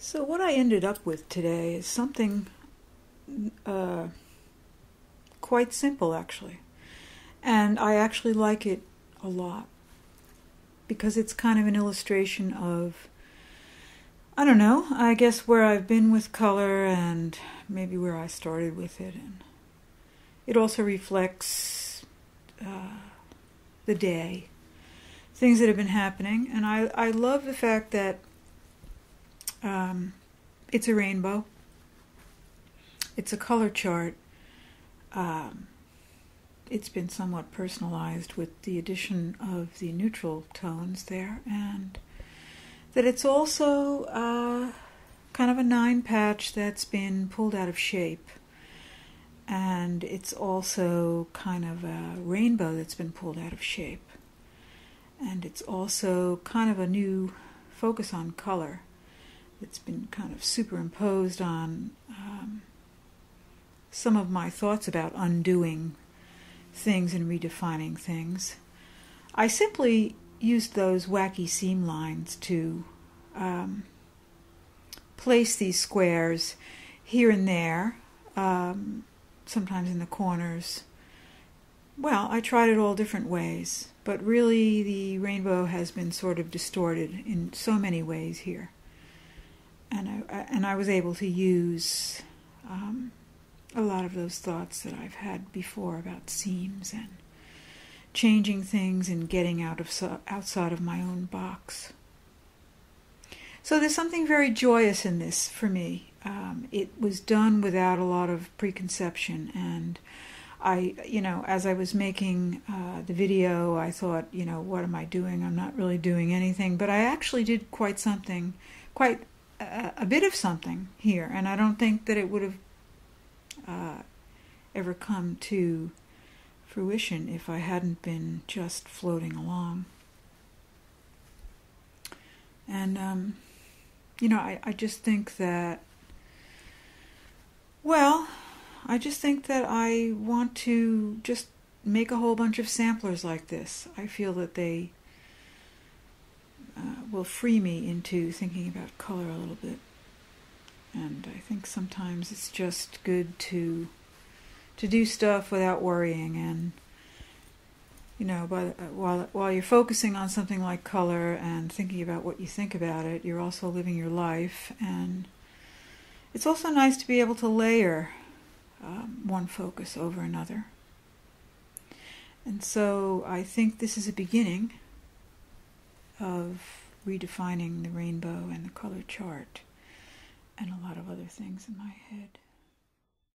So what I ended up with today is something uh, quite simple, actually. And I actually like it a lot because it's kind of an illustration of, I don't know, I guess where I've been with color and maybe where I started with it. And it also reflects the day, things that have been happening. And I love the fact that it's a rainbow. It's a color chart. It's been somewhat personalized with the addition of the neutral tones there, and that it's also kind of a 9-patch that's been pulled out of shape. And it's also kind of a rainbow that's been pulled out of shape. And it's also kind of a new focus on color that's been kind of superimposed on some of my thoughts about undoing things and redefining things. I simply used those wacky seam lines to place these squares here and there, sometimes in the corners. Well, I tried it all different ways, but really the rainbow has been sort of distorted in so many ways here. And I was able to use a lot of those thoughts that I've had before about seams and changing things and getting outside of my own box. So there's something very joyous in this for me. It was done without a lot of preconception, and as I was making the video, I thought, what am I doing? I'm not really doing anything, but I actually did quite a bit of something here, and I don't think that it would have ever come to fruition if I hadn't been just floating along. And I just think that, I want to just make a whole bunch of samplers like this. I feel that they will free me into thinking about color a little bit. And I think sometimes it's just good to do stuff without worrying. And while you're focusing on something like color and thinking about what you think about it, you're also living your life. And it's also nice to be able to layer one focus over another. And so I think this is a beginning of redefining the rainbow and the color chart and a lot of other things in my head.